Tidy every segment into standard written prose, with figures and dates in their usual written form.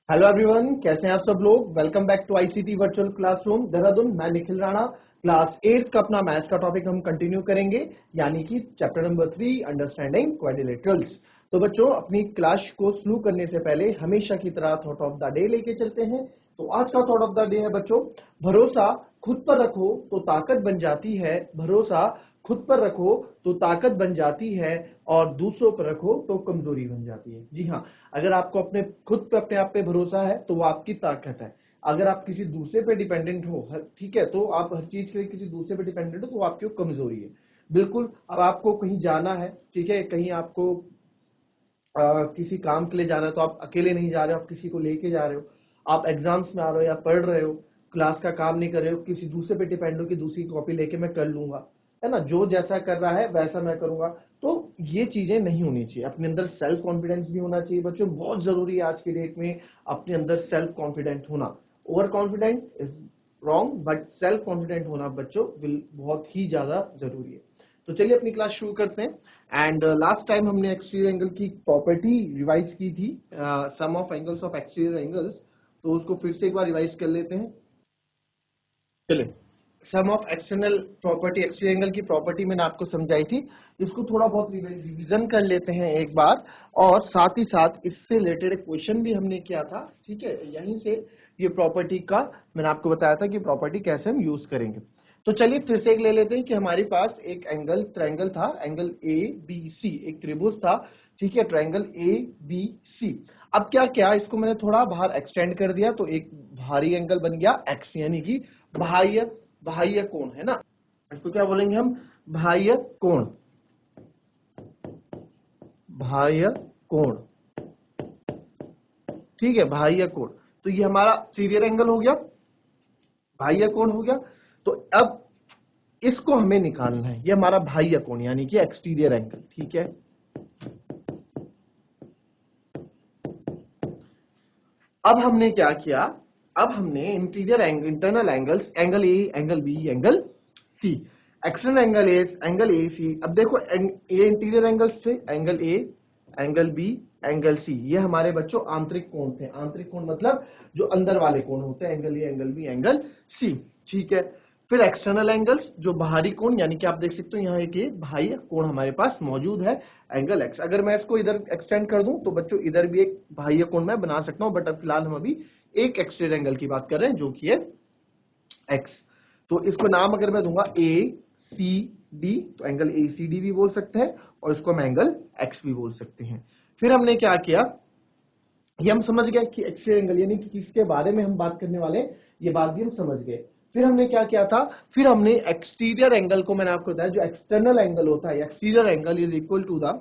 Hello everyone, कैसे हैं आप सब लोग। Welcome back to ICT virtual classroom Dehradun. मैं निखिल राणा। क्लास 8 का अपना मैथ्स का टॉपिक हम कंटिन्यू करेंगे, यानी कि चैप्टर नंबर 3 अंडरस्टैंडिंग क्वाड्रिलेटरल्स। तो बच्चों, अपनी क्लास को शुरू करने से पहले हमेशा की तरह थॉट ऑफ द डे लेके चलते हैं। तो आज का थॉट ऑफ द डे है बच्चों, भरोसा खुद पर रखो तो ताकत बन जाती है। भरोसा खुद पर रखो तो ताकत बन जाती है और दूसरों पर रखो तो कमजोरी बन जाती है। जी हाँ, अगर आपको अपने खुद पे अपने आप पे भरोसा है तो वो आपकी ताकत है। अगर आप किसी दूसरे पे डिपेंडेंट हो, ठीक है, तो आप हर चीज के लिए किसी दूसरे पे डिपेंडेंट हो तो वो आपकी कमजोरी है। बिल्कुल। अब आपको कहीं जाना है, ठीक है, कहीं आपको किसी काम के लिए जाना है तो आप अकेले नहीं जा रहे हो, आप किसी को लेके जा रहे हो। आप एग्जाम्स में आ रहे हो या पढ़ रहे हो, क्लास का काम नहीं कर रहे हो, किसी दूसरे पे डिपेंड हो कि दूसरी कॉपी लेके मैं कर लूंगा, है ना, जो जैसा कर रहा है वैसा मैं करूंगा। तो ये चीजें नहीं होनी चाहिए। अपने अंदर सेल्फ कॉन्फिडेंस भी होना चाहिए बच्चों, बहुत जरूरी है आज की डेट में अपने अंदर सेल्फ कॉन्फिडेंट होना। Over confident is wrong, but self confident होना बच्चों बहुत ही ज्यादा जरूरी है। तो चलिए अपनी क्लास शुरू करते हैं। एंड लास्ट टाइम हमने एक्सटीरियर एंगल की प्रॉपर्टी रिवाइज की थी, sum of angles of exterior angles. तो उसको फिर से एक बार रिवाइज कर लेते हैं। चलिए, sum of external property, exterior angle की प्रॉपर्टी मैंने आपको समझाई थी, इसको थोड़ा बहुत रिवीजन कर लेते हैं एक बार। और साथ ही साथ इससे रिलेटेड एक क्वेश्चन भी हमने किया था, ठीक है, यहीं से ये प्रॉपर्टी का मैंने आपको बताया था कि प्रॉपर्टी कैसे हम यूज करेंगे। तो चलिए फिर से एक ले लेते हैं कि हमारे पास एक एंगल ट्रायंगल था, एंगल ए बी सी, एक त्रिभुज था, ठीक है, ट्रायंगल ए बी सी। अब क्या क्या इसको मैंने थोड़ा बाहर एक्सटेंड कर दिया तो एक भारी एंगल बन गया एक्स, यानी कि बाह्य बाह्य कोण, है ना। इसको क्या बोलेंगे हम? बाह्य कोण, बाह्य कोण, ठीक है, बाह्य कोण। तो ये हमारा एक्सटीरियर एंगल हो गया, बाह्य कोण हो गया। तो अब इसको हमें निकालना है, ये हमारा बाह्य कोण यानी कि एक्सटीरियर एंगल, ठीक है। अब हमने क्या किया, अब हमने interior angle, internal angles, angle A, angle B, angle C, external angle A, angle A C. अब देखो, ये इंटीरियर एंगल्स थे, angle A, angle B, angle C, ये हमारे बच्चों आंतरिक कोण थे। आंतरिक कोण मतलब जो अंदर वाले कोण होते हैं, angle A, angle B, angle C, ठीक है। फिर एक्सटर्नल एंगल्स, जो बाहरी कोण, यानी कि आप देख सकते हो यहाँ एक ये बाह्य कोण हमारे पास मौजूद है, एंगल एक्स। अगर मैं इसको इधर एक्सटेंड कर दूं तो बच्चों इधर भी एक बाह्य कोण मैं बना सकता हूं, बट अब फिलहाल हम अभी एक एक्सटीरियर एंगल की बात कर रहे हैं जो कि है एक्स। तो इसको नाम अगर मैं दूंगा ए सी डी, तो एंगल ए सी डी भी बोल सकते हैं और इसको हम एंगल एक्स भी बोल सकते हैं। फिर हमने क्या किया, ये हम समझ गए कि एक्सटीरियर एंगल यानी कि किसके बारे में हम बात करने वाले, ये बात भी हम समझ गए। फिर हमने क्या किया था, फिर हमने एक्सटीरियर एंगल को, मैंने आपको बताया जो एक्सटर्नल एंगल होता है, exterior angle is equal to the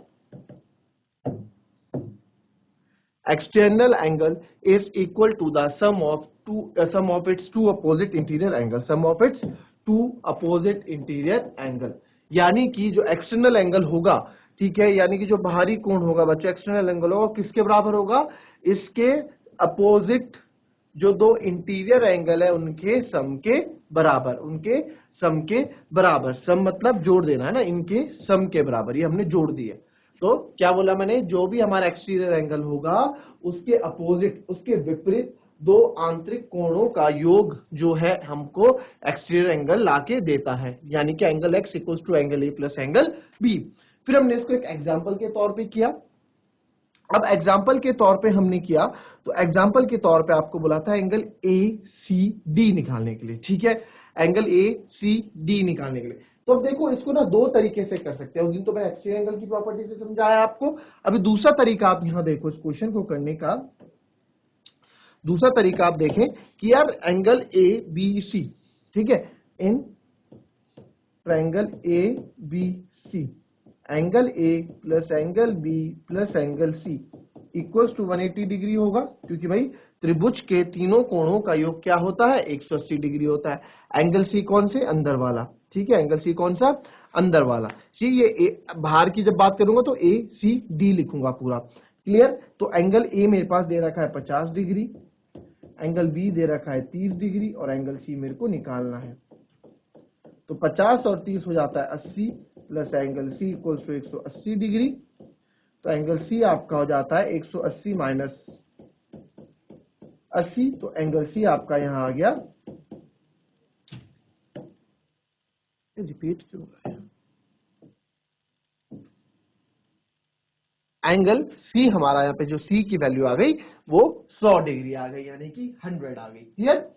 external angle is equal to the sum of its two opposite interior angle, sum of its two opposite interior angle। यानी कि जो एक्सटर्नल एंगल होगा, ठीक है, यानी कि जो बाहरी कोण होगा बच्चों, एक्सटर्नल एंगल होगा, किसके बराबर होगा? इसके अपोजिट जो दो इंटीरियर एंगल है उनके सम के बराबर, उनके सम के बराबर। सम मतलब जोड़ देना, है ना, इनके सम के बराबर, ये हमने जोड़ दिए। तो क्या बोला मैंने, जो भी हमारा एक्सटीरियर एंगल होगा उसके अपोजिट, उसके विपरीत दो आंतरिक कोणों का योग जो है हमको एक्सटीरियर एंगल लाके देता है, यानी कि angle X equals to angle A plus angle B. फिर हमने इसको एक एग्जांपल के तौर पे किया। अब एग्जाम्पल के तौर पे हमने किया, तो एग्जाम्पल के तौर पे आपको बोला था एंगल ए सी डी निकालने के लिए, ठीक है, एंगल ए सी डी निकालने के लिए। तो अब देखो, इसको ना दो तरीके से कर सकते हैं। उस दिन तो मैं एक्सटीरियर एंगल की प्रॉपर्टी से समझाया आपको। अभी दूसरा तरीका आप यहां देखो, इस क्वेश्चन को करने का दूसरा तरीका आप देखें कि यार एंगल ए बी सी, ठीक है, in triangle A B C, angle A plus angle B plus angle C equals to 180 degree होगा, क्योंकि भाई त्रिभुज के तीनों कोणों का योग क्या होता है? 180 डिग्री होता है। एंगल सी कौन से? अंदर वाला, ठीक है, एंगल सी कौन सा? अंदर वाला। सी, ये बाहर की जब बात करूंगा तो ए सी डी लिखूंगा पूरा, क्लियर। तो एंगल ए मेरे पास दे रखा है 50 डिग्री, एंगल बी दे रखा है 30 डिग्री और एंगल सी मेरे को निकालना है। तो 50 और 30 हो जाता है 80, plus angle C equals to 180 degree. तो एंगल सी आपका हो जाता है 180 माइनस 80, तो एंगल सी आपका यहां आ गया, रिपीट क्यों हो रहा है, एंगल सी हमारा यहाँ पे जो सी की वैल्यू आ गई वो 100 डिग्री आ गई, यानी कि 100 आ गई। क्लियर?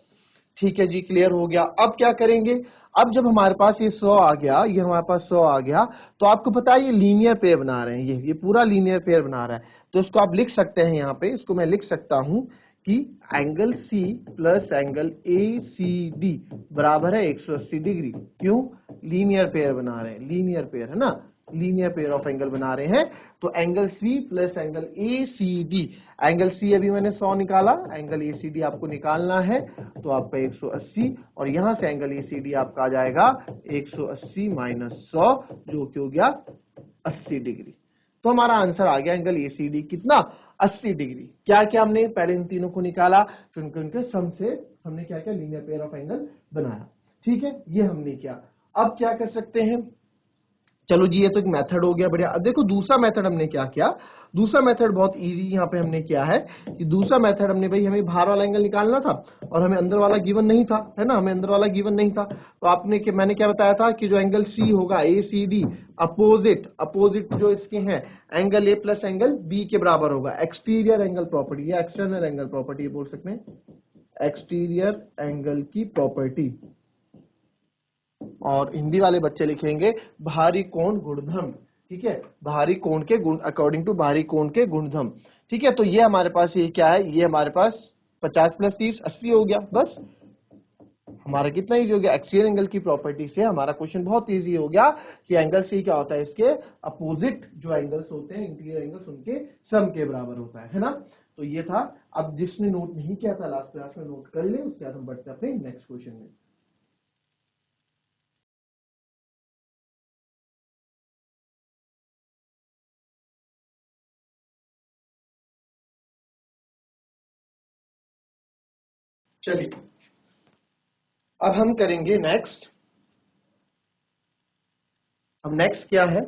ठीक है जी, क्लियर हो गया। अब क्या करेंगे, अब जब हमारे पास ये 100 आ गया, ये हमारे पास 100 आ गया, तो आपको पता है ये लीनियर पेयर बना रहे हैं, ये पूरा लीनियर पेयर बना रहा है, तो इसको आप लिख सकते हैं, यहाँ पे इसको मैं लिख सकता हूं कि angle C plus angle A C D बराबर है 180 डिग्री। क्यों? लीनियर पेयर बना रहे हैं, लीनियर पेयर है ना, लीनियर पेयर ऑफ एंगल बना रहे हैं। तो angle C plus angle A C D, angle C अभी मैंने 100 निकाला, एंगल ए सी डी आपको निकालना है, तो आपका 180, और यहां से एंगल ए सी डी आपका आ जाएगा 180 माइनस 100, जो कि हो गया 80 डिग्री। तो हमारा आंसर आ गया एंगल ए सी डी कितना, 80 डिग्री। क्या क्या हमने पहले इन तीनों को निकाला, फिर उनके सम से हमने क्या क्या लीनियर पेयर ऑफ एंगल बनाया। ठीक है, ये हमने किया। अब क्या कर सकते हैं, चलो जी, ये तो एक मेथड हो गया, बढ़िया। अब देखो दूसरा मेथड हमने क्या किया, दूसरा मेथड बहुत इजी यहाँ पे हमने किया है कि दूसरा मेथड हमने, भाई हमें बाहर वाला एंगल निकालना था और हमें अंदर वाला गिवन नहीं था, है ना, हमें अंदर वाला गिवन नहीं था, तो आपने मैंने क्या बताया था कि जो एंगल सी होगा ए सी डी, अपोजिट जो इसके हैं angle A plus angle B के बराबर होगा। एक्सटीरियर एंगल प्रॉपर्टी या एक्सटर्नल एंगल प्रॉपर्टी बोल सकते हैं, एक्सटीरियर एंगल की प्रॉपर्टी, और हिंदी वाले बच्चे लिखेंगे बाहरी कोण गुणधर्म। ठीक है, बाहरी कोण के गुण, अकॉर्डिंग टू बाहरी कोण के गुणधर्म। ठीक है, तो ये हमारे पास ये क्या है, ये हमारे पास 50 प्लस 30 80 हो गया। बस हमारा कितना इजी हो गया, एक्सियल एंगल की प्रॉपर्टी से हमारा क्वेश्चन बहुत इजी हो गया कि एंगल सी क्या होता है, इसके अपोजिट जो एंगल्स होते हैं इंटीरियर एंगल्स, उनके सम के बराबर होता है ना। तो ये था। अब जिसने नोट नहीं किया था लास्ट क्लास में नोट कर ले, उसके बाद हम बढ़ते हैं अपने नेक्स्ट क्वेश्चन में। चलिए, अब हम करेंगे नेक्स्ट। अब नेक्स्ट क्या है,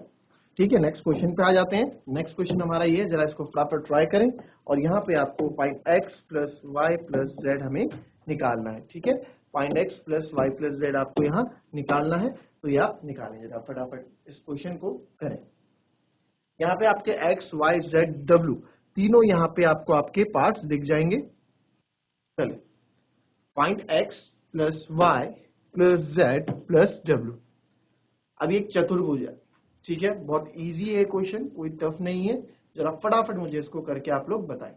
ठीक है, नेक्स्ट क्वेश्चन पे आ जाते हैं। नेक्स्ट क्वेश्चन हमारा ये है, जरा इसको फटाफट ट्राई करें, और यहाँ पे आपको find x plus Y plus Z हमें निकालना है। ठीक है, find x plus Y plus Z आपको यहाँ निकालना है, तो ये आप निकालेंगे, जरा फटाफट इस क्वेश्चन को करें। यहाँ पे आपके x y z w तीनों यहाँ पे आपको आपके पार्ट्स दिख जाएंगे। चलिए, find x plus Y plus Z plus w। अब ये एक चतुर्भुज है, ठीक है, बहुत इजी है क्वेश्चन, कोई टफ नहीं है। जरा फटाफट मुझे इसको करके आप लोग बताएं।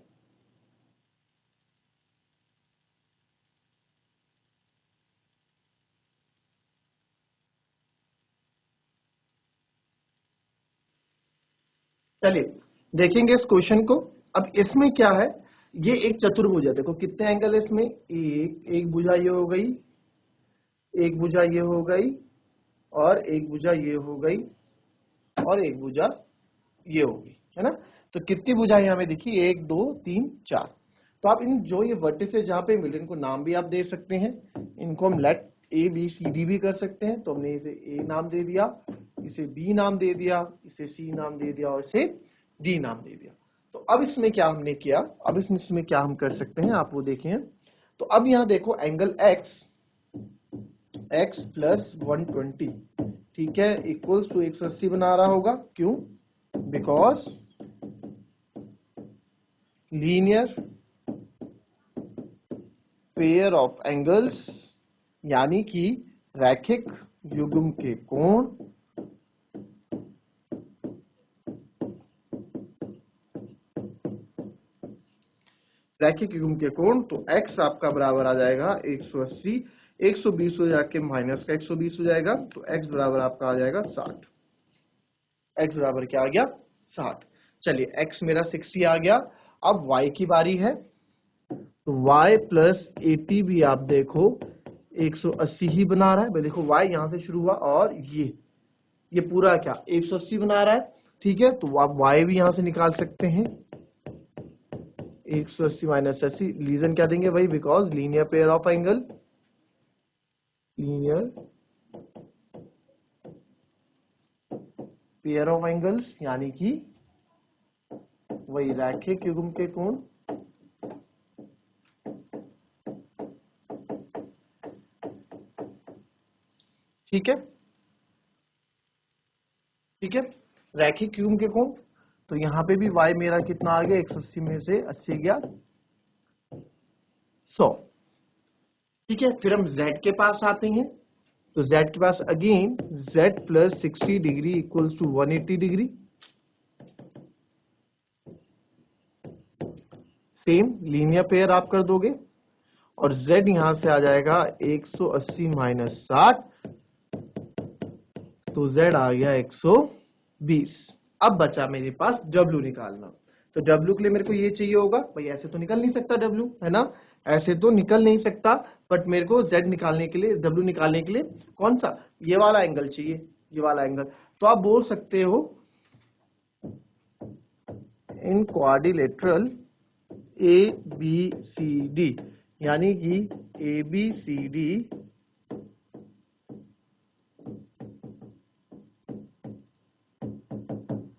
चलिए देखेंगे इस क्वेश्चन को। अब इसमें क्या है, ये एक चतुर्भुज है, देखो कितने एंगल है इसमें, एक भुजा ये हो गई, एक भुजा ये हो गई, और एक भुजा ये हो गई, और एक भुजा ये होगी, है ना। तो कितनी भुजाएं हमें दिखी, 1 2 3 4। तो आप इन जो ये वर्टिसेस जहां पे मिल रहे हैं, इनको नाम भी आप दे सकते हैं, इनको हम let A B C D भी कर सकते हैं। तो हमने इसे ए नाम दे दिया, इसे बी नाम दे दिया, इसे सी नाम दे दिया, और इसे डी नाम दे दिया। तो अब इसमें क्या हमने किया, अब इसमें क्या हम कर सकते हैं, आप वो देखें। तो अब यहां देखो एंगल x प्लस 120, ठीक है, इक्वल्स टू 180 बना रहा होगा। क्यों? Because linear pair of angles, यानी कि रैखिक युग्म के कोण रैखिक युग्म के कोण, तो x आपका बराबर आ जाएगा 180, 120 हो जाके माइनस का 120 हो जाएगा, तो x बराबर आपका आ जाएगा 60। x बराबर क्या आ गया, 60। चलिए x मेरा 60 आ गया। अब y की बारी है, तो y प्लस 80 भी आप देखो 180 ही बना रहा है। भाई देखो y यहां से शुरू हुआ, और ये पूरा क्या 180 बना रहा है। ठीक है, तो आप y भी यहां से निकाल सकते हैं, 180 माइनस 80। रीजन क्या देंगे भाई, because linear pair of angle, linear pair of angles, यानी कि वही रैखिक युग्म के कोण, ठीक है, ठीक है। रैखिक क्यूब के कोण, तो यहां पे भी y मेरा कितना आ गया, 180 में से 80 गया 100। ठीक है, फिर हम z के पास आते हैं, तो z के पास again z plus 60 degree equals to 180 degree. Same linear pair आप कर दोगे और z यहां से आ जाएगा 180 माइनस 60, तो z आ गया 120। अब बचा मेरे पास w निकालना, तो w के लिए मेरे को ये चाहिए होगा भाई, ऐसे तो निकल नहीं सकता w, है ना, ऐसे तो निकल नहीं सकता, बट मेरे को z निकालने के लिए, w निकालने के लिए कौन सा, ये वाला एंगल चाहिए, ये वाला एंगल। तो आप बोल सकते हो इन क्वाड्रिलेटरल ABCD, यानी कि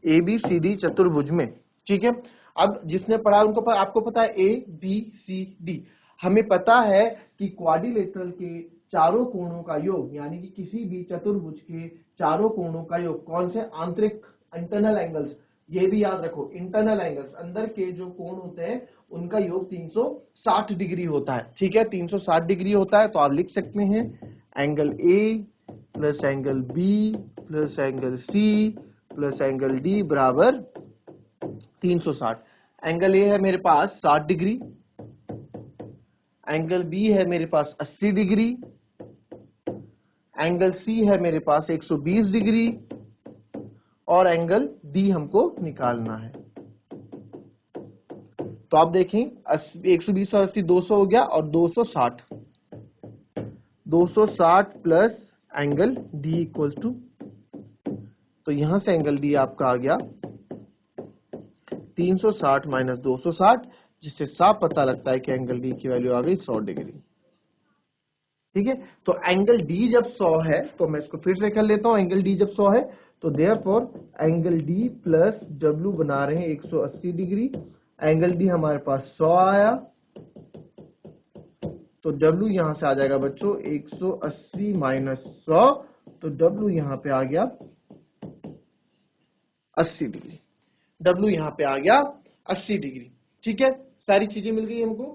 ABCD चतुर्भुज में। ठीक है, अब जिसने पढ़ा उनको आपको पता है ABCD, हमें पता है कि क्वाड्रिलेटरल के चारों कोणों का योग, यानी कि किसी भी चतुर्भुज के चारों कोणों का योग, कौन से, आंतरिक इंटरनल एंगल्स, ये भी याद रखो, इंटरनल एंगल्स अंदर के जो कोण होते हैं उनका योग 360 डिग्री होता है। ठीक है, 360 डिग्री होता है, तो आप लिख सकते हैं angle A plus angle B plus angle C plus angle D बराबर 360। एंगल A है मेरे पास 60 डिग्री, एंगल B है मेरे पास 80 डिग्री, एंगल C है मेरे पास 120 डिग्री, और एंगल D हमको निकालना है। तो आप देखें 120 और 80 200 हो गया, और 260 plus angle D equals to, तो यहां से एंगल D आपका आ गया 360 माइनस 260, जिससे साफ पता लगता है कि एंगल D की वैल्यू आ गई 100 डिग्री। ठीक है, तो एंगल D जब 100 है, तो मैं इसको फिर से कर लेता हूं, एंगल D जब 100 है तो therefore angle D plus W बना रहे हैं 180 डिग्री। एंगल D हमारे पास 100 आया, तो W यहां से आ जाएगा बच्चों 180 माइनस 100, तो W यहां पे आ गया 80 डिग्री, W यहां पे आ गया 80 डिग्री। ठीक है, सारी चीजें मिल गई हमको,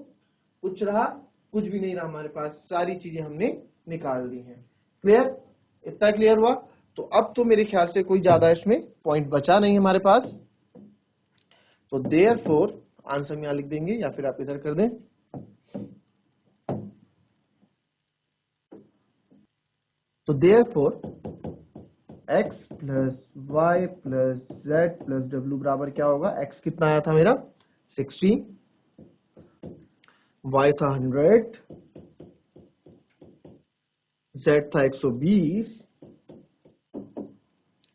कुछ रहा, कुछ भी नहीं रहा हमारे पास, सारी चीजें हमने निकाल दी हैं। क्लियर, इतना क्लियर हुआ? तो अब तो मेरे ख्याल से कोई ज्यादा इसमें पॉइंट बचा नहीं हमारे पास, तो देयरफॉर आंसर में यहां लिख देंगे, या फिर आप इधर कर दें, तो therefore x plus Y plus Z plus W बराबर क्या होगा, x कितना आया था मेरा 60, y था 100, z था 120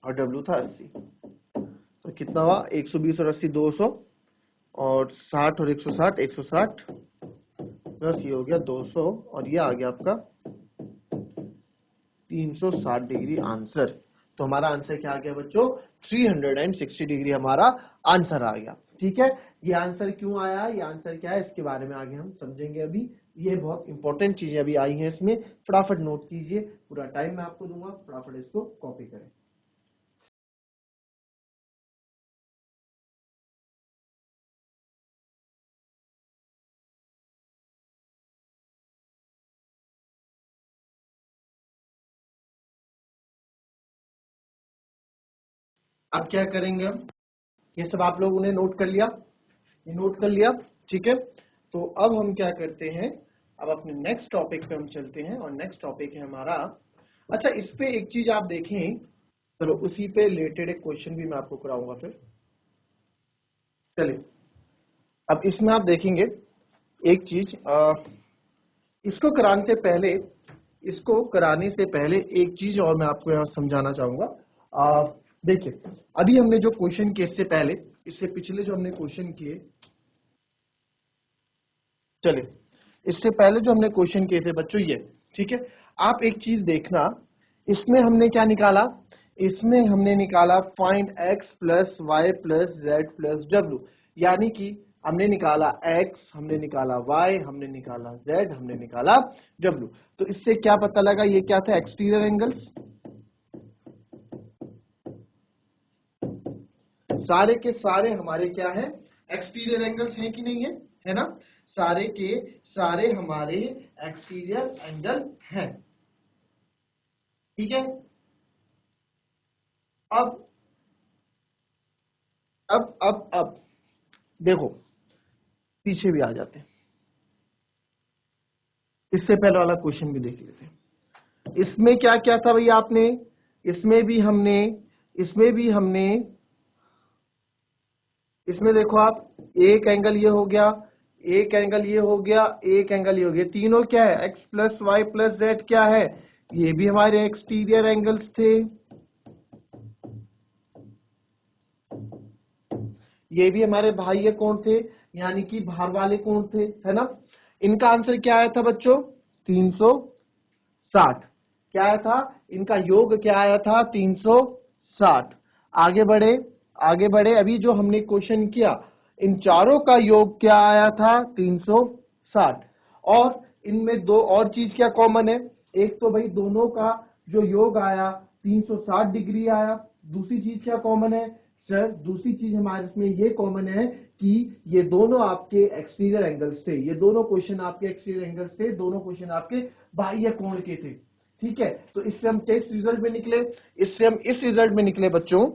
और w था 80। तो कितना हुआ, 120 और 80 200, और 60 और 160 160, प्लस ये हो गया 200, और ये आ गया आपका 360 डिग्री आंसर। तो हमारा आंसर क्या आ गया बच्चों, 360 डिग्री हमारा आंसर आ गया। ठीक है, ये आंसर क्यों आया, ये आंसर क्या है, इसके बारे में आगे हम समझेंगे। अभी ये बहुत इंपॉर्टेंट चीजें अभी आई हैं इसमें, फटाफट नोट कीजिए, पूरा टाइम मैं आपको दूंगा, फटाफट इसको कॉपी करें। अब क्या करेंगे हम, ये सब आप लोगों ने नोट कर लिया, ये नोट कर लिया। ठीक है, तो अब हम क्या करते हैं, अब अपने नेक्स्ट टॉपिक पे हम चलते हैं, और नेक्स्ट टॉपिक है हमारा, अच्छा इस पे एक चीज आप देखें, चलो उसी पे रिलेटेड एक क्वेश्चन भी मैं आपको कराऊंगा फिर। चलिए, अब इसमें आप देखेंगे एक चीज, इसको कराने से पहले, इसको कराने से पहले एक चीज और मैं आपको यहाँ समझाना चाहूंगा। देखिए, अभी हमने जो क्वेश्चन किए इससे पहले, इससे पिछले जो हमने क्वेश्चन किए, चलिए इससे पहले जो हमने क्वेश्चन किए थे बच्चों ये, ठीक है, आप एक चीज देखना, इसमें हमने क्या निकाला, इसमें हमने निकाला find x plus Y plus Z plus W, यानी कि हमने निकाला x, हमने निकाला y, हमने निकाला z, हमने निकाला w। तो इससे क्या पता लगा, ये क्या था, एक्सटीरियर एंगल्स। सारे के सारे हमारे क्या है, एक्सटीरियर एंगल्स हैं कि नहीं है, है ना, सारे के सारे हमारे एक्सटीरियर एंगल हैं। ठीक है, अब देखो पीछे भी आ जाते हैं, इससे पहले वाला क्वेश्चन भी देख लेते हैं। इसमें क्या क्या था भैया आपने, इसमें देखो आप, एक एंगल ये हो गया, एक एंगल ये हो गया, एक एंगल ये हो गया, तीनों क्या है, x plus Y plus Z क्या है, ये भी हमारे एक्सटीरियर एंगल्स थे, ये भी हमारे बाह्य कोण थे, यानी कि भार वाले कोण थे, है ना। इनका आंसर क्या आया था बच्चों, 360। क्या आया था, इनका योग क्या आया था, 360। आगे बढ़े, अभी जो हमने क्वेश्चन किया, इन चारों का योग क्या आया था, 360। और इनमें दो और चीज क्या कॉमन है, एक तो भाई दोनों का जो योग आया 360 डिग्री आया, दूसरी चीज क्या कॉमन है सर, दूसरी चीज हमारे इसमें ये कॉमन है कि ये दोनों आपके एक्सटीरियर एंगल्स थे, ये दोनों क्वेश्चन आपके एक्सटीरियर एंगल्स थे, दोनों क्वेश्चन आपके बाह्य कोण के थे। ठीक है, तो इससे हम किस रिजल्ट में निकले, इससे हम इस रिजल्ट में निकले बच्चों,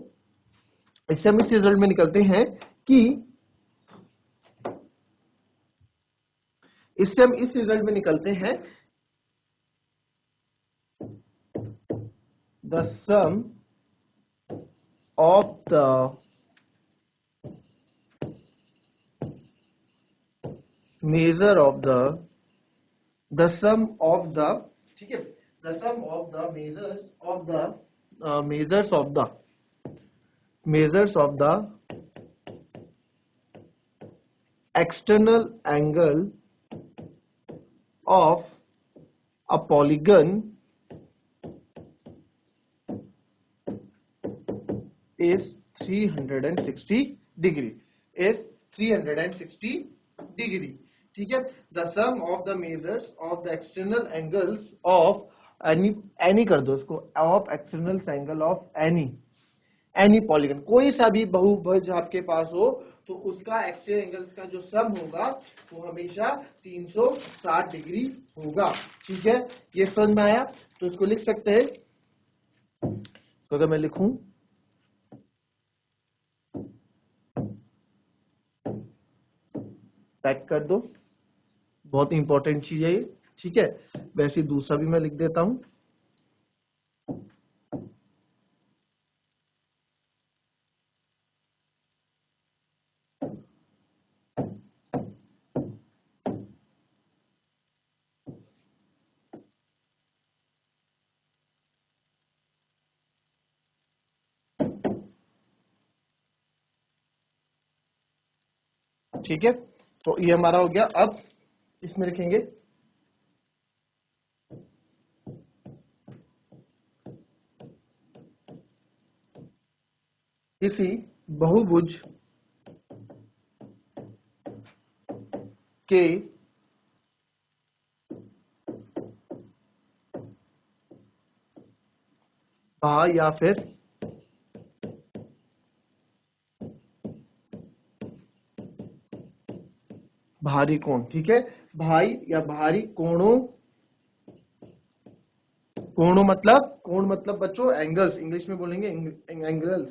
इससे हम इस रिजल्ट में निकलते हैं कि इससे हम इस रिजल्ट में निकलते हैं, the sum of the measure of the sum of the, ठीक है, the sum of the measures of the measures of the external angle of a polygon is 360 degree, is 360 degree। ठीक है, the sum of the measures of the external angles of any कर दो इसको, of external angle of any polygon, कोई सा भी बहुभुज आपके पास हो तो उसका एक्सटर्नल एंगल्स का जो सम होगा वो हमेशा 360 डिग्री होगा। ठीक है, ये समझ में आया, तो इसको लिख सकते हैं, तो अगर मैं लिखूं, पैक कर दो, बहुत इंपॉर्टेंट चीज है ये। ठीक है, वैसे दूसरा भी मैं लिख देता हूं, ठीक है, तो ये हमारा हो गया। अब इसमें लिखेंगे किसी बहुभुज के भा या फिर भारी कोण, ठीक है, भाई या भारी कोणों, कोण मतलब बच्चों एंगल्स, इंग्लिश में बोलेंगे एंगल्स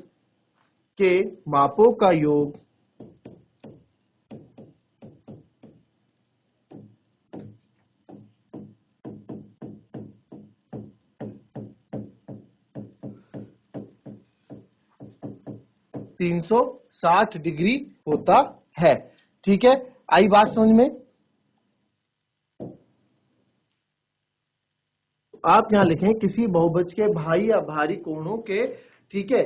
के मापों का योग तीन 360 डिग्री होता है। ठीक है, आई बात समझ में, आप यहां लिखें किसी बहुभुज के भाई या भारी कोणों के, ठीक है,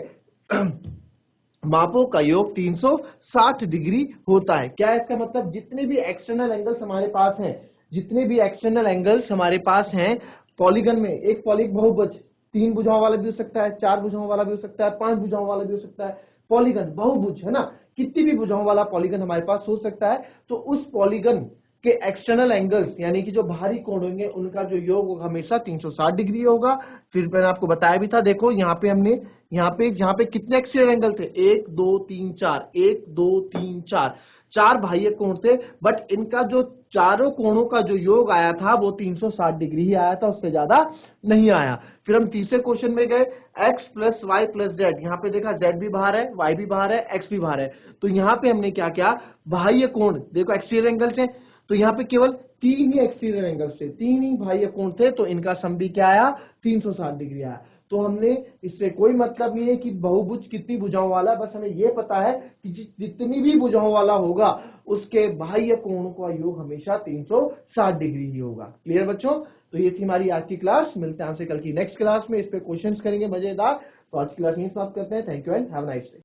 मापों का योग 360 डिग्री होता है। क्या है इसका मतलब, जितने भी एक्सटर्नल एंगल्स हमारे पास हैं, जितने भी एक्सटर्नल एंगल्स हमारे पास हैं पॉलीगन में, एक बहुभुज 3 भुजाओं वाला भी हो सकता है, 4 भुजाओं वाला भी हो सकता है, 5 भुजाओं वाला भी हो सकता है, पॉलीगन बहुभुज है ना, कितनी भी भुजाओं वाला पॉलीगन हमारे पास हो सकता है, तो उस पॉलीगन के एक्सटर्नल एंगल्स यानी कि जो बाहरी कोण होंगे उनका जो योग होगा हमेशा 360 डिग्री होगा। फिर मैंने आपको बताया भी था, देखो यहाँ पे हमने यहाँ पे कितने एक्सटीरियर एंगल थे, 1 2 3 4, 1 2 3 4, चार बाह्य कोण थे, बट इनका जो चारों कोणों का जो योग आया था वो 360 डिग्री ही आया था, उससे ज्यादा नहीं आया। फिर हम तीसरे क्वेश्चन में गए, x plus Y plus Z. यहाँ पे देखा z भी बाहर है, y भी बाहर है, x भी बाहर है, तो यहाँ पे हमने क्या किया, बाह्य कोण देखो एक्सटीरियर एंगल से, तो यहाँ पे केवल तीन ही एक्सटीरियर एंगल से, तीन ही बाह्य कोण थे, तो इनका सम भी क्या आया, 360 डिग्री आया। तो हमने इससे कोई मतलब नहीं है कि बहुभुज कितनी भुजाओं वाला, बस हमें यह पता है कि जितनी भी भुजाओं वाला होगा उसके बाह्य कोण का योग हमेशा 360 डिग्री ही होगा। क्लियर बच्चों? तो ये थी हमारी आज की क्लास। मिलते हैं आपसे कल की नेक्स्ट क्लास में, इस पे क्वेश्चंस करेंगे मजेदार। तो आज की क्लास यहीं समाप्त करते हैं। Thank you and have a nice day.